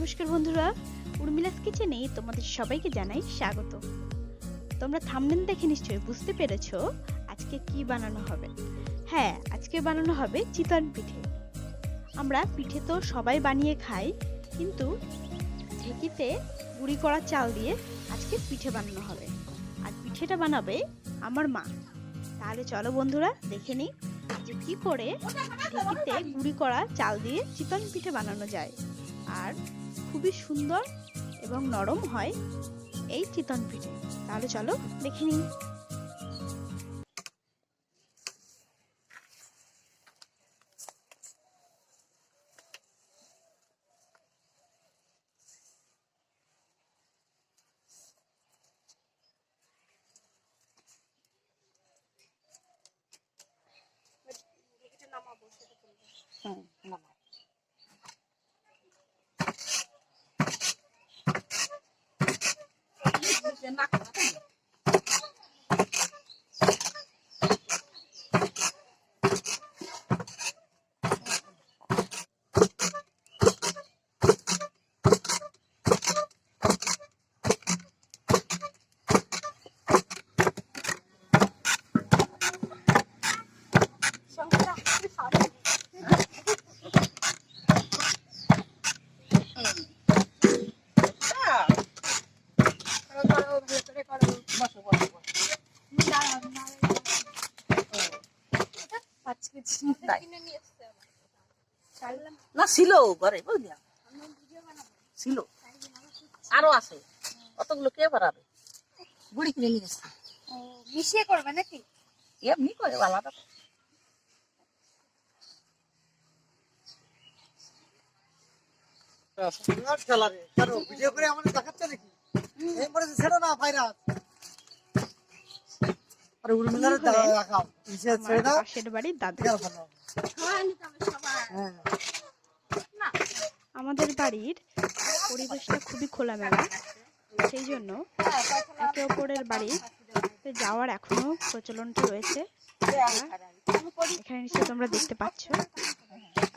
নমস্কার বন্ধুরা, উর্মিলাস কিচেনে তোমাদের সবাইকে জানাই স্বাগত। তোমরা থাম্বনেল দেখে নিশ্চয়ই বুঝতে পেরেছো আজকে কি বানানো হবে। হ্যাঁ, আজকে বানানো হবে চিতন পিঠে। আমরা পিঠে তো সবাই বানিয়ে খাই, কিন্তু ঢেঁকিতে গুঁড়ি করা চাল দিয়ে আজকে পিঠে বানানো হবে। আর পিঠেটা বানাবে আমার মা। তাহলে চলো বন্ধুরা দেখে নিই যে কি করে ঢেঁকিতে গুঁড়ি করা চাল দিয়ে চিতন পিঠে বানানো যায়। আর খুবই সুন্দর এবং নরম হয় এই চিতন পিঠে। তাহলে চলো দেখে নিই। না ছিল ঘরে, বুঝলি, ছিল আরো আছে, অতগুলো কে বাড়াবে? গুড়ি কিনে নিয়ে এসছি। মিশিয়ে করবে নাকি? এমনি করে আলাদা। ভিডিও করে আমাদের দেখাচ্ছে নাকি? এই করে ছেড়ো না ভাইরাস। আরে উর্মিলার দেখাও। ইসে ছেড়ে দাও। পাশের বাড়ির দাদু। হ্যাঁ। আমাদের বাড়ির পরিবেশটা খুবই খোলামেলা, সেই জন্য একে অপরের বাড়িতে যাওয়ার এখনো প্রচলনটা রয়েছে। এখানে নিশ্চয়ই তোমরা দেখতে পাচ্ছ।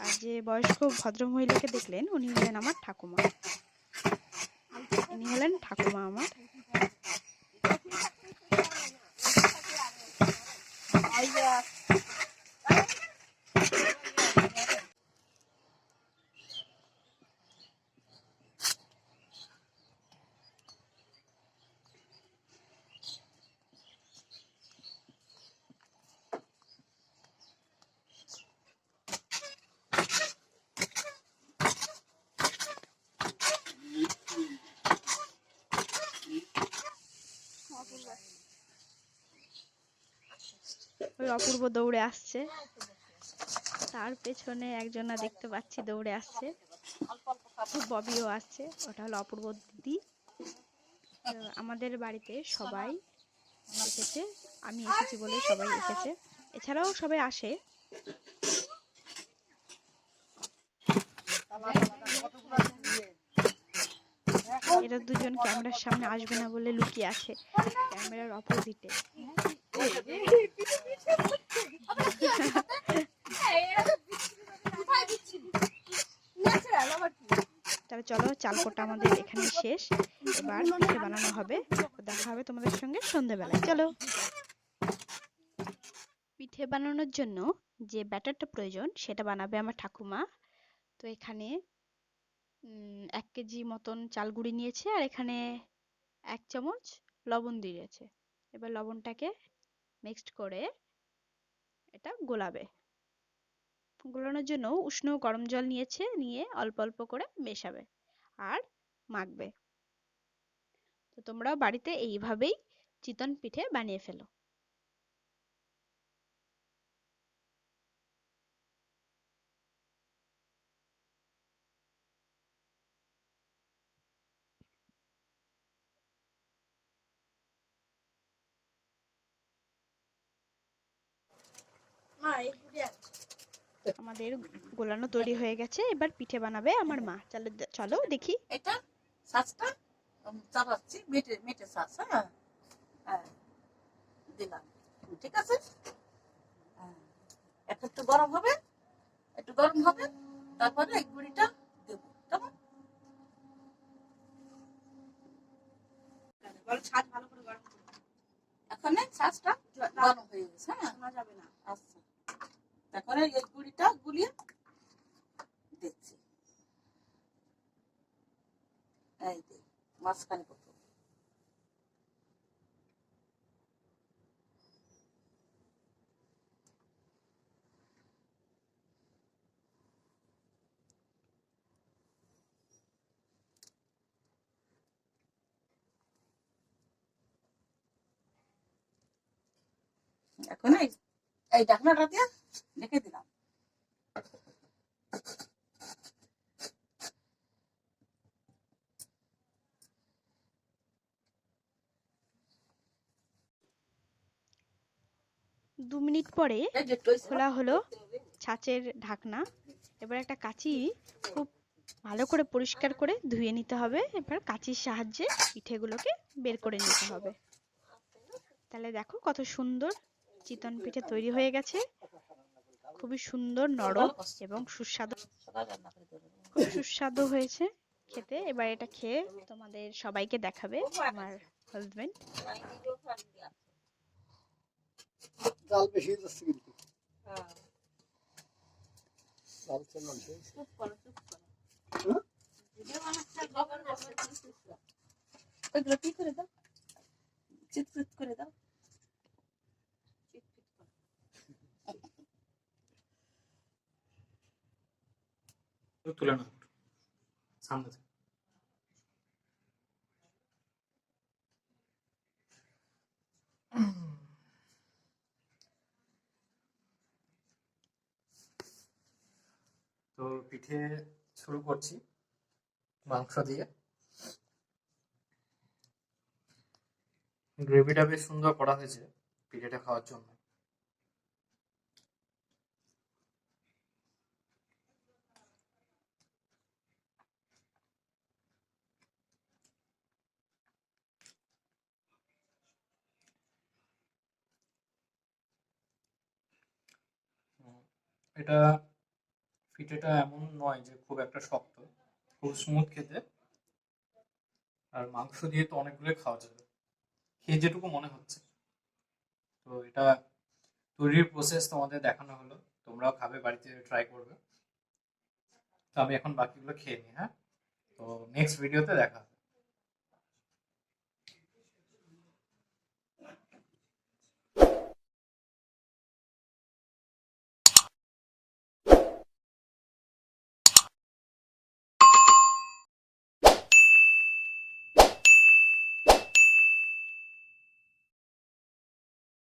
আর যে বয়স্ক ভদ্রমহিলাকে দেখলেন, উনি হলেন আমার ঠাকুমা। ইনি হলেন ঠাকুমা আমার। ওই অপূর্ব দৌড়ে আসছে, তার পেছনে একজনা দেখতে পাচ্ছি দৌড়ে আসছে, ববিও আসছে। ওটা হলো অপূর্ব দিদি। আমাদের বাড়িতে সবাই এসেছে, আমি এসেছি বলে সবাই এসেছে, এছাড়াও সবাই আসে। এরা দুজন ক্যামেরার সামনে আসবে না বলে লুকিয়ে আছে ক্যামেরার অপোজিটে। তাহলে চলো, চালকোটা আমাদের এখানে শেষ। এবার পিঠে বানানো হবে, দেখা হবে তোমাদের সঙ্গে সন্ধ্যেবেলায়। চলো। পিঠে বানানোর জন্য যে ব্যাটারটা প্রয়োজন সেটা বানাবে আমার ঠাকুমা। তো এখানে 1 কেজি মতন চাল গুঁড়ি নিয়েছে, আর এখানে 1 চামচ লবণ দিয়েছে। এবার লবণটাকে মিক্সড করে এটা গোলাবে। গোলানোর জন্য উষ্ণ গরম জল নিয়েছে, নিয়ে অল্প অল্প করে মেশাবে আর মাখবে। তো তোমরাও বাড়িতে এইভাবেই চিতন পিঠে বানিয়ে ফেলো। আমাদের গোলানো তৈরি হয়ে গেছে, এবার পিঠে বানাবে আমার মা। চলো চলো দেখি। এটা শাঁসটা চাপাচ্ছি, মেটে মেটে শাঁস। হ্যাঁ, হ্যাঁ দিলাম, ঠিক আছে। এটা একটু গরম হবে, একটু গরম হবে, তারপরে এই গুঁড়িটা দেবো। কেমন? শ্বাসটা গরম হয়ে গেছে। হ্যাঁ, শোনা যাবে না। আচ্ছা, তারপরে এই গুঁড়িটা গুলিয়ে দিচ্ছি। এই যে মাঝখানে কত এখন এই ঢাকনাটা দিয়ে ঢেকে দিলাম। দু মিনিট পরে এই যে টইছে না? খোলা হলো ছাঁচের ঢাকনা। এবার একটা কাঁচি খুব ভালো করে পরিষ্কার করে ধুয়ে নিতে হবে। এবার কাঁচির সাহায্যে পিঠেগুলোকে বের করে নিতে হবে। তাহলে দেখো কত সুন্দর চিতন পিঠে তৈরি হয়ে গেছে। খুবই সুন্দর, নরম এবং সুস্বাদু। সকাল রান্না করে দেবো। খুব সুস্বাদু হয়েছে খেতে। এবার এটা খেয়ে তোমাদের সবাইকে দেখাবে আমার হাজবেন্ড। জাল বেশি যাচ্ছে কিন্তু হ্যাঁ, জাল চলছে চুপ করো, চুপ করো। হ্যাঁ? ভিডিও বানাচ্ছে আর গল্প করছে, চুপ করো। ওইগুলো কি করে দাও, চিৎ করে দাও। চিৎ করো। তুলে না সামনে থেকে। তো পিঠে শুরু করছি মাংস দিয়ে। গ্রেভিটা বেশ সুন্দর করা হয়েছে পিঠেটা খাওয়ার জন্য। এটা পিঠেটা এমন নয় যে খুব একটা শক্ত, খুব স্মুথ খেতে। আর মাংস দিয়ে তো অনেকগুলো খাওয়া যাবে খেয়ে যেটুকু মনে হচ্ছে। তো এটা তৈরির প্রসেস তোমাদের দেখানো হলো, তোমরাও খাবে, বাড়িতে ট্রাই করবে। তো আমি এখন বাকিগুলো খেয়ে নিই। হ্যাঁ, তো নেক্সট ভিডিওতে দেখা হবে।